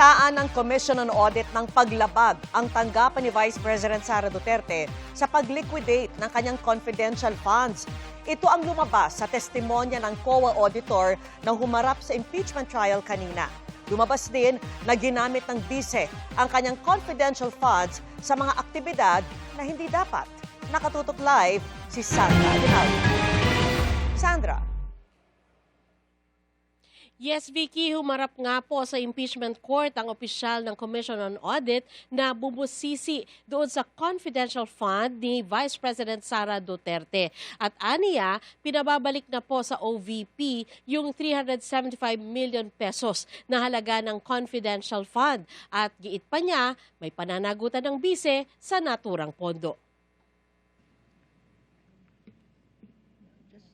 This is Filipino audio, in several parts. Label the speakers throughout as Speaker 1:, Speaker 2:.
Speaker 1: Binitaan ng Commission on Audit ng paglabag ang tanggapan ni Vice President Sara Duterte sa pag-liquidate ng kanyang confidential funds. Ito ang lumabas sa testimonya ng COA auditor na humarap sa impeachment trial kanina. Lumabas din na ginamit ng bise ang kanyang confidential funds sa mga aktibidad na hindi dapat. Nakatutok live si Sandra Aguinaldo. Sandra.
Speaker 2: Yes, Vicky, humarap nga po sa impeachment court ang opisyal ng Commission on Audit na bubusisi doon sa confidential fund ni Vice President Sara Duterte. At aniya, pinababalik na po sa OVP yung 375 million pesos na halaga ng confidential fund. At giit pa niya, may pananagutan ng bise sa naturang pondo.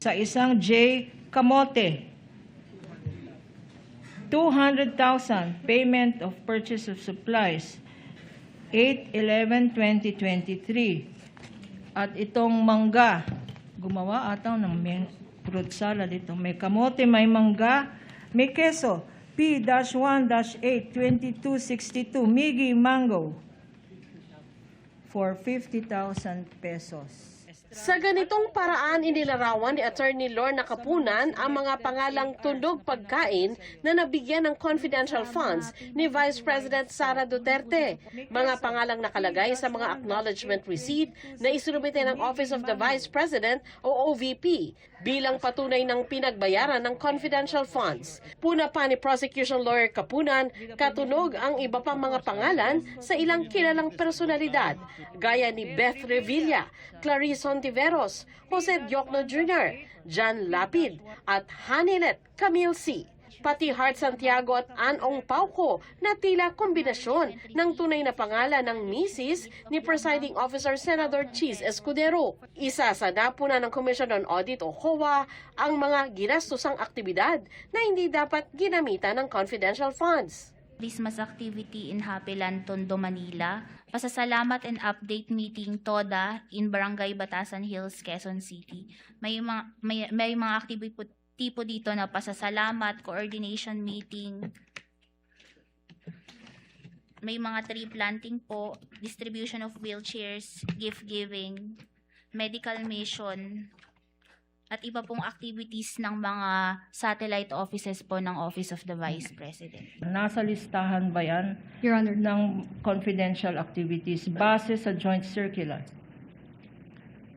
Speaker 3: Sa isang J. Camote, 200,000 payment of purchase of supplies, 8/11/2023. At itong mangga, gumawa ata ng fruit salad ito. May kamote, may mangga, may keso, P-1-8-2262, Migi Mango, for 50,000 pesos.
Speaker 2: Sa ganitong paraan, inilarawan ni Attorney Lorna Capunan ang mga pangalang tunog pagkain na nabigyan ng confidential funds ni Vice President Sara Duterte. Mga pangalang nakalagay sa mga acknowledgement receipt na isinumite ng Office of the Vice President o OVP bilang patunay ng pinagbayaran ng confidential funds. Puna pa ni Prosecution Lawyer Capunan, katunog ang iba pang mga pangalan sa ilang kilalang personalidad gaya ni Beth Revilla, Clarice Ontiveros, Jose Diokno Jr., John Lapid at Hanilet Camille C. Pati Hart Santiago at Anong Pauco na tila kombinasyon ng tunay na pangalan ng misis ni Presiding Officer Senador Cheese Escudero. Isa sa napuna ng Commission on Audit o COA ang mga ginastosang aktibidad na hindi dapat ginamitan ng confidential funds.
Speaker 4: Christmas activity in Happyland, Tondo, Manila. Pasasalamat and update meeting TODA in Barangay Batasan Hills, Quezon City. May mga activity tipo dito na pasasalamat, coordination meeting. May mga tree planting po, distribution of wheelchairs, gift giving, medical mission, at iba pong activities ng mga satellite offices po ng Office of the Vice President.
Speaker 3: Nasa listahan ba yan,
Speaker 5: Your Honor,
Speaker 3: ng confidential activities base sa joint circular?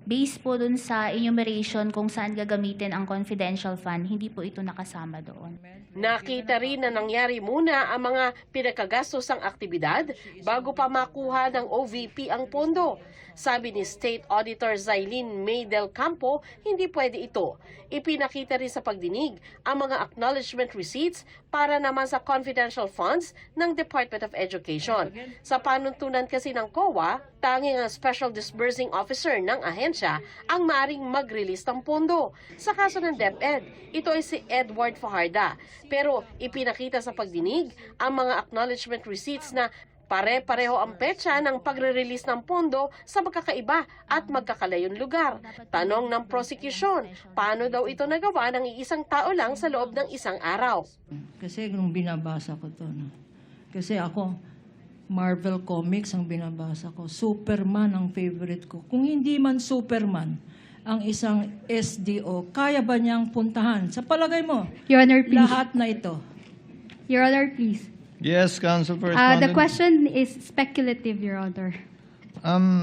Speaker 4: Based po dun sa enumeration kung saan gagamitin ang confidential fund, hindi po ito nakasama doon.
Speaker 2: Nakita rin na nangyari muna ang mga pinagkagastosang aktibidad bago pa makuha ng OVP ang pondo. Sabi ni State Auditor Zailin May del Campo, hindi pwede ito. Ipinakita rin sa pagdinig ang mga acknowledgement receipts para naman sa confidential funds ng Department of Education. Sa panuntunan kasi ng COA, tanging ang Special Disbursing Officer ng ahensya ang maaring mag-release ng pondo. Sa kaso ng DepEd, ito ay si Edward Fajarda. Pero ipinakita sa pagdinig ang mga acknowledgement receipts na pare-pareho ang petsa ng pagre-release ng pondo sa magkakaiba at magkakalayong lugar. Tanong ng prosecution, paano daw ito nagawa ng iisang tao lang sa loob ng isang araw?
Speaker 3: Kasi nung binabasa ko to, no? Kasi ako, Marvel Comics ang binabasa ko. Superman ang favorite ko. Kung hindi man Superman, ang isang SDO, kaya ba niyang puntahan? Sa palagay mo,
Speaker 5: Your Honor, please.
Speaker 3: lahat na ito.
Speaker 5: Your Honor, please.
Speaker 6: Yes, Counsel for Respondent.
Speaker 5: The question is speculative, Your Honor.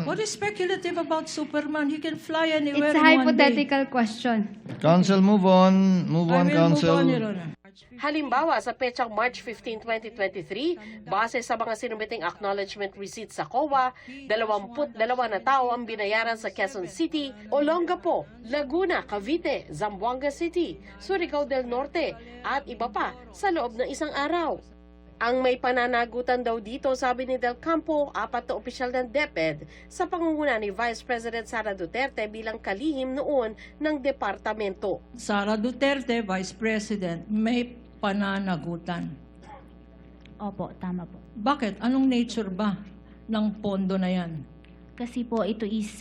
Speaker 3: What is speculative about Superman? He can fly anywhere
Speaker 5: It's a
Speaker 3: in one day.
Speaker 5: hypothetical question.
Speaker 6: Counsel, move on. Move
Speaker 3: I
Speaker 6: on,
Speaker 3: will
Speaker 6: Counsel.
Speaker 3: move on, Your Honor.
Speaker 2: Halimbawa, sa petsang March 15, 2023, base sa mga sinumiting acknowledgement receipt sa COA, 22 na tao ang binayaran sa Quezon City, Olongapo, Laguna, Cavite, Zamboanga City, Surigao del Norte, at iba pa sa loob ng isang araw. Ang may pananagutan daw dito, sabi ni Del Campo, 4 na opisyal ng DepEd sa pangunguna ni Vice President Sara Duterte bilang kalihim noon ng departamento.
Speaker 3: Sara Duterte, Vice President, may pananagutan.
Speaker 4: Opo, tama po.
Speaker 3: Bakit? Anong nature ba ng pondo na yan?
Speaker 4: Kasi po ito is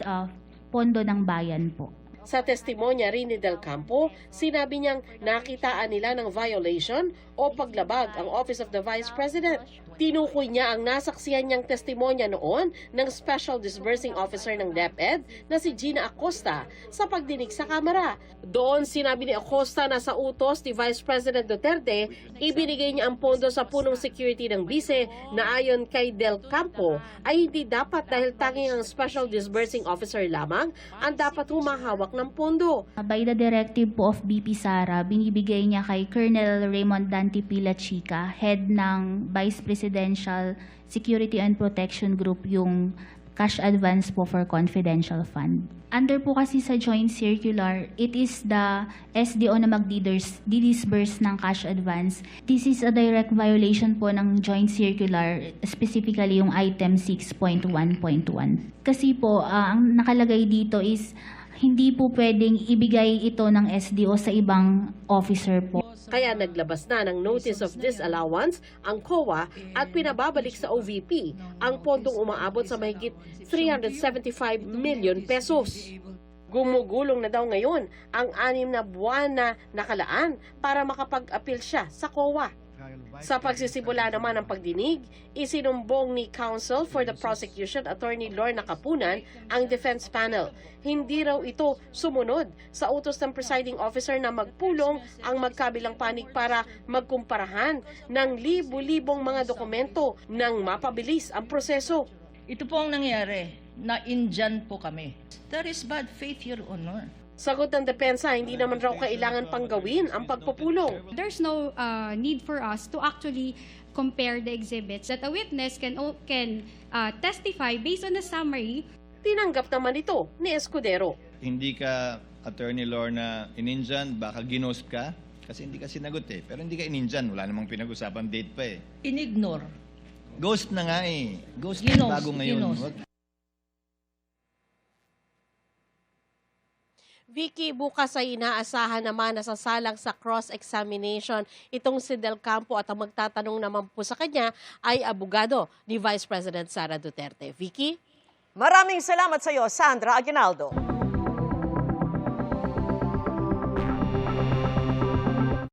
Speaker 4: pondo ng bayan po.
Speaker 2: Sa testimonya rin ni Del Campo, sinabi niyang nakitaan nila ng violation o paglabag ang Office of the Vice President. Tinukoy niya ang nasaksihan niyang testimonya noon ng Special Disbursing Officer ng DepEd na si Gina Acosta sa pagdinig sa Kamara. Doon sinabi ni Acosta na sa utos ni Vice President Duterte, ibinigay niya ang pondo sa punong security ng bise na ayon kay Del Campo ay hindi dapat dahil tanging ang Special Disbursing Officer lamang ang dapat humahawak ng pondo.
Speaker 4: By the directive po of BP Sara, binibigay niya kay Colonel Raymond Dante Pila Chica, head ng Vice Presidential Security and Protection Group, yung cash advance po for confidential fund. Under po kasi sa joint circular, it is the SDO na mag-disburse ng cash advance. This is a direct violation po ng joint circular, specifically yung item 6.1.1. Kasi po, ang nakalagay dito is hindi po pwedeng ibigay ito ng SDO sa ibang officer po.
Speaker 2: Kaya naglabas na ng Notice of Disallowance ang COA at pinababalik sa OVP ang pondong umaabot sa mahigit 375 million pesos. Gumugulong na daw ngayon ang 6 na buwan na nakalaan para makapag-appeal siya sa COA. Sa pagsisimula naman ng pagdinig, isinumbong ni Counsel for the Prosecution Attorney Lorna Kapunan ang defense panel. Hindi raw ito sumunod sa utos ng presiding officer na magpulong ang magkabilang panig para magkumparahan ng libu-libong mga dokumento nang mapabilis ang proseso.
Speaker 3: Ito po ang nangyari, na indyan po kami. There is bad faith, Your Honor.
Speaker 2: Sagot ng depensa, hindi naman raw kailangan pang gawin ang pagpupulong.
Speaker 5: There's no need for us to actually compare the exhibits that a witness can testify based on the summary.
Speaker 2: Tinanggap naman ito ni Escudero.
Speaker 6: Hindi ka, Attorney Lorna, ininjan, baka ginost ka. Kasi hindi ka sinagot eh. Pero hindi ka ininjan, wala namang pinag-usapan date pa eh.
Speaker 3: Inignore.
Speaker 6: Ghost na nga eh. Ghost
Speaker 3: Ginost,
Speaker 6: na bago ngayon.
Speaker 3: ginost.
Speaker 2: Vicky, bukas ay inaasahan naman na sasalang sa cross-examination itong si Del Campo at ang magtatanong naman po sa kanya ay abogado ni Vice President Sara Duterte. Vicky?
Speaker 1: Maraming salamat sa iyo, Sandra Aguinaldo.